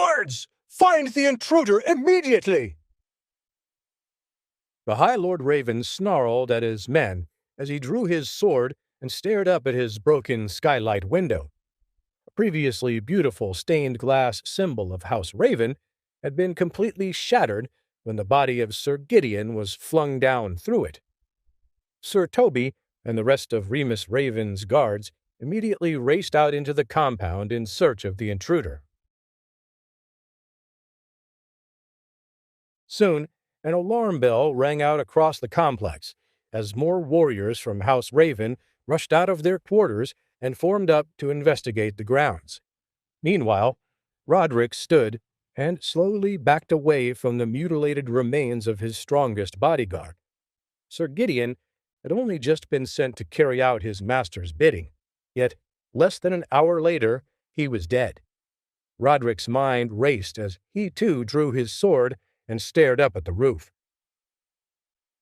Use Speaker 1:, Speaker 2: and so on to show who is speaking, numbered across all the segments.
Speaker 1: Guards! Find the intruder immediately! The High Lord Raven snarled at his men as he drew his sword and stared up at his broken skylight window. A previously beautiful stained glass symbol of House Raven had been completely shattered when the body of Sir Gideon was flung down through it. Sir Toby and the rest of Remus Raven's guards immediately raced out into the compound in search of the intruder. Soon, an alarm bell rang out across the complex as more warriors from House Raven rushed out of their quarters and formed up to investigate the grounds. Meanwhile, Roderick stood and slowly backed away from the mutilated remains of his strongest bodyguard. Sir Gideon had only just been sent to carry out his master's bidding, yet less than an hour later he was dead. Roderick's mind raced as he too drew his sword and stared up at the roof.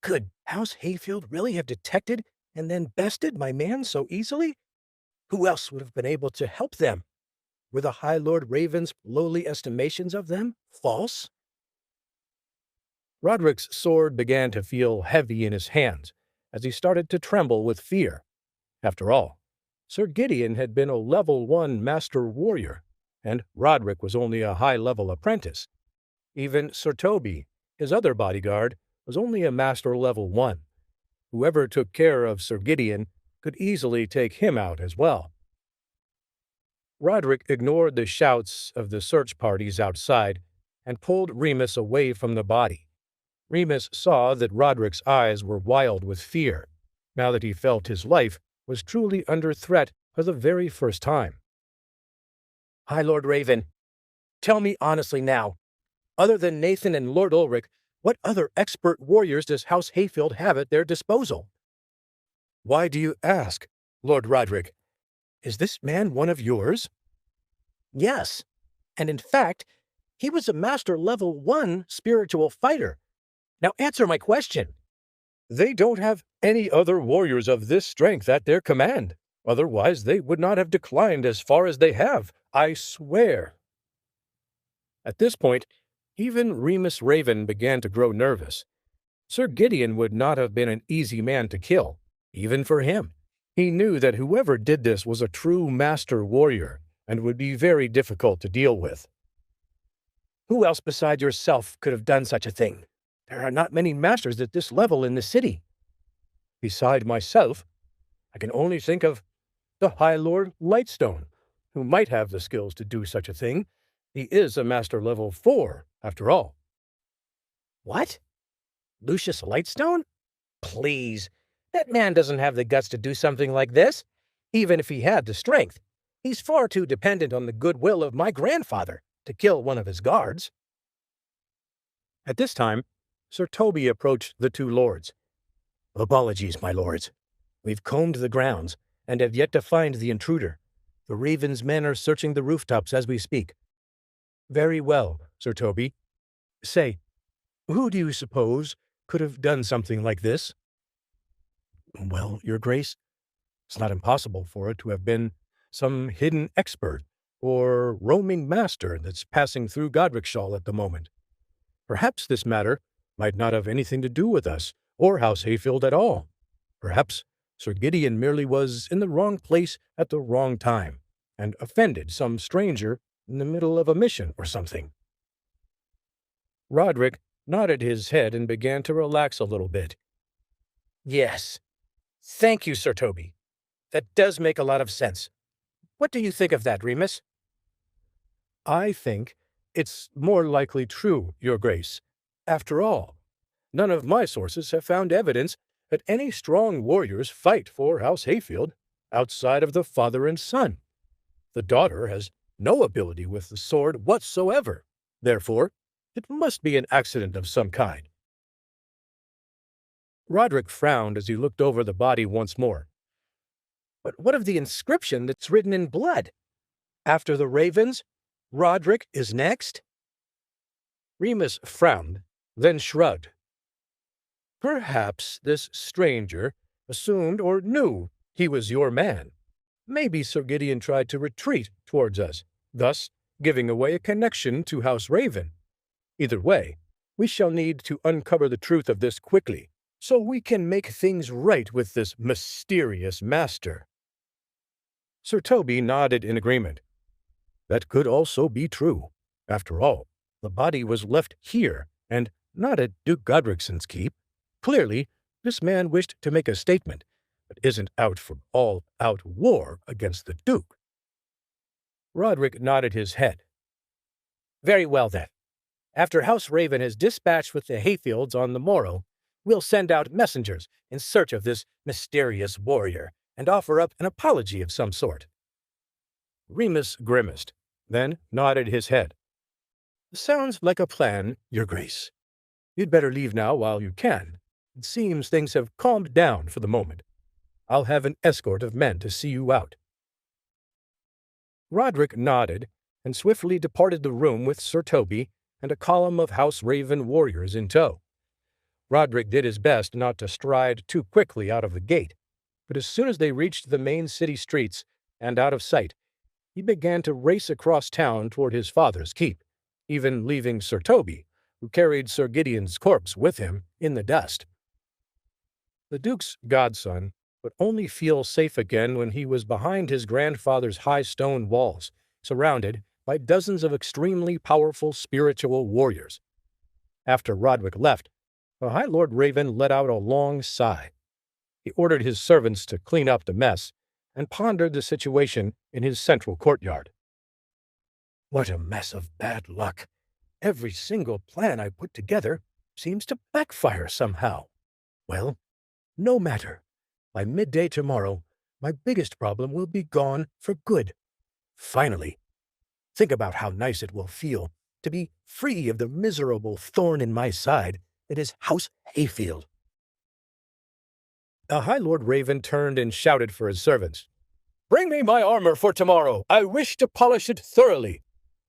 Speaker 1: Could House Hayfield really have detected and then bested my man so easily? Who else would have been able to help them? Were the High Lord Raven's lowly estimations of them false? Roderick's sword began to feel heavy in his hands as he started to tremble with fear. After all, Sir Gideon had been a level 1 master warrior, and Roderick was only a high-level apprentice. Even Sir Toby, his other bodyguard, was only a master level 1. Whoever took care of Sir Gideon could easily take him out as well. Roderick ignored the shouts of the search parties outside and pulled Remus away from the body. Remus saw that Roderick's eyes were wild with fear, now that he felt his life was truly under threat for the very first time. High Lord Raven, tell me honestly now, other than Nathan and Lord Ulrich, what other expert warriors does House Hayfield have at their disposal? Why do you ask, Lord Roderick? Is this man one of yours? Yes, and in fact, he was a master level 1 spiritual fighter. Now answer my question. They don't have any other warriors of this strength at their command. Otherwise, they would not have declined as far as they have, I swear. At this point, even Remus Raven began to grow nervous. Sir Gideon would not have been an easy man to kill, even for him. He knew that whoever did this was a true master warrior and would be very difficult to deal with. Who else besides yourself could have done such a thing? There are not many masters at this level in the city. Beside myself, I can only think of the High Lord Lightstone, who might have the skills to do such a thing. He is a master level 4, after all. What? Lucius Lightstone? Please, that man doesn't have the guts to do something like this, even if he had the strength. He's far too dependent on the goodwill of my grandfather to kill one of his guards. At this time, Sir Toby approached the two lords. Apologies, my lords. We've combed the grounds and have yet to find the intruder. The Raven's men are searching the rooftops as we speak. Very well, Sir Toby. Say, who do you suppose could have done something like this? Well, Your Grace, it's not impossible for it to have been some hidden expert or roaming master that's passing through Godricshall at the moment. Perhaps this matter might not have anything to do with us or House Hayfield at all. Perhaps Sir Gideon merely was in the wrong place at the wrong time and offended some stranger in the middle of a mission or something. Roderick nodded his head and began to relax a little bit. Yes. Thank you, Sir Toby. That does make a lot of sense. What do you think of that, Remus? I think it's more likely true, Your Grace. After all, none of my sources have found evidence that any strong warriors fight for House Hayfield outside of the father and son. The daughter has no ability with the sword whatsoever. Therefore, it must be an accident of some kind. Roderick frowned as he looked over the body once more. But what of the inscription that's written in blood? After the Ravens, Roderick is next? Remus frowned, then shrugged. Perhaps this stranger assumed or knew he was your man. Maybe Sir Gideon tried to retreat towards us, thus giving away a connection to House Raven. Either way, we shall need to uncover the truth of this quickly, so we can make things right with this mysterious master. Sir Toby nodded in agreement. That could also be true. After all, the body was left here, and not at Duke Godricson's keep. Clearly, this man wished to make a statement, but isn't out for all-out war against the Duke. Roderick nodded his head. Very well, then. After House Raven has dispatched with the Hayfields on the morrow, we'll send out messengers in search of this mysterious warrior and offer up an apology of some sort. Remus grimaced, then nodded his head. Sounds like a plan, Your Grace. You'd better leave now while you can. It seems things have calmed down for the moment. I'll have an escort of men to see you out. Roderick nodded and swiftly departed the room with Sir Toby and a column of House Raven warriors in tow. Roderick did his best not to stride too quickly out of the gate, but as soon as they reached the main city streets and out of sight, he began to race across town toward his father's keep, even leaving Sir Toby, who carried Sir Gideon's corpse with him in the dust. The Duke's godson would only feel safe again when he was behind his grandfather's high stone walls, surrounded by dozens of extremely powerful spiritual warriors. After Roderick left, the High Lord Raven let out a long sigh. He ordered his servants to clean up the mess and pondered the situation in his central courtyard. What a mess of bad luck. Every single plan I put together seems to backfire somehow. Well, no matter. By midday tomorrow, my biggest problem will be gone for good. Finally. Think about how nice it will feel to be free of the miserable thorn in my side that is House Hayfield. The High Lord Raven turned and shouted for his servants. Bring me my armor for tomorrow. I wish to polish it thoroughly.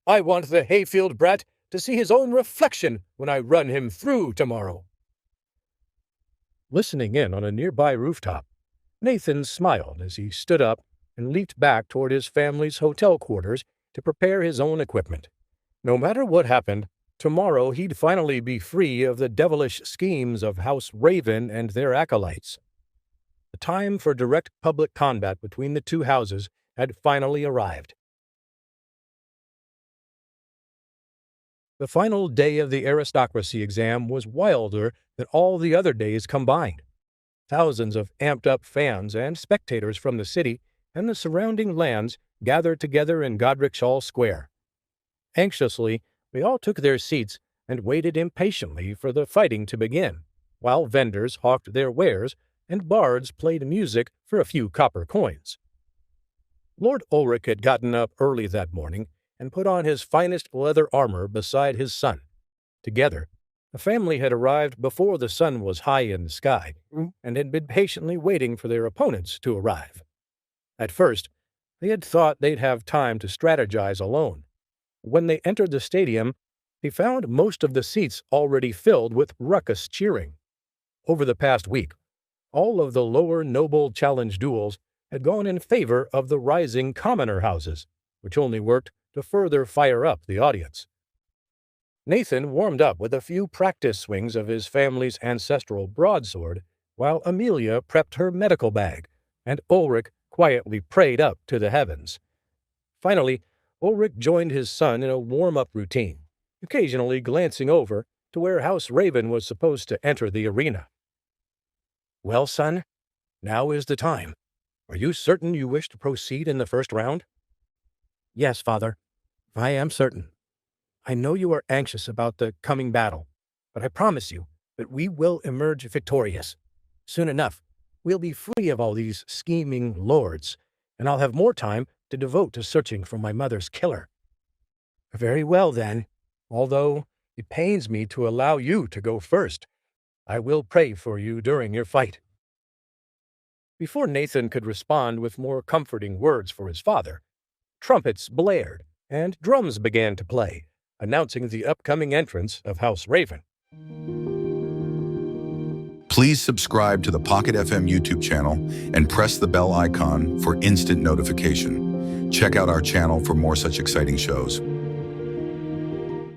Speaker 1: I want the Hayfield brat to see his own reflection when I run him through tomorrow. Listening in on a nearby rooftop, Nathan smiled as he stood up and leaped back toward his family's hotel quarters to prepare his own equipment. No matter what happened, tomorrow he'd finally be free of the devilish schemes of House Raven and their acolytes. The time for direct public combat between the two houses had finally arrived. The final day of the aristocracy exam was wilder than all the other days combined. Thousands of amped-up fans and spectators from the city and the surrounding lands gathered together in Godric's Hall Square. Anxiously, they all took their seats and waited impatiently for the fighting to begin, while vendors hawked their wares and bards played music for a few copper coins. Lord Ulrich had gotten up early that morning and put on his finest leather armor beside his son. Together, the family had arrived before the sun was high in the sky and had been patiently waiting for their opponents to arrive. At first, they had thought they'd have time to strategize alone. When they entered the stadium, they found most of the seats already filled with ruckus cheering. Over the past week, all of the lower noble challenge duels had gone in favor of the rising commoner houses, which only worked to further fire up the audience. Nathan warmed up with a few practice swings of his family's ancestral broadsword, while Amelia prepped her medical bag, and Ulrich quietly prayed up to the heavens. Finally, Ulrich joined his son in a warm-up routine, occasionally glancing over to where House Raven was supposed to enter the arena. Well, son, now is the time. Are you certain you wish to proceed in the first round? Yes, Father, I am certain. I know you are anxious about the coming battle, but I promise you that we will emerge victorious. Soon enough, we'll be free of all these scheming lords, and I'll have more time to devote to searching for my mother's killer. Very well, then, although it pains me to allow you to go first. I will pray for you during your fight. Before Nathan could respond with more comforting words for his father, trumpets blared and drums began to play, announcing the upcoming entrance of House Raven.
Speaker 2: Please subscribe to the Pocket FM YouTube channel and press the bell icon for instant notification. Check out our channel for more such exciting shows.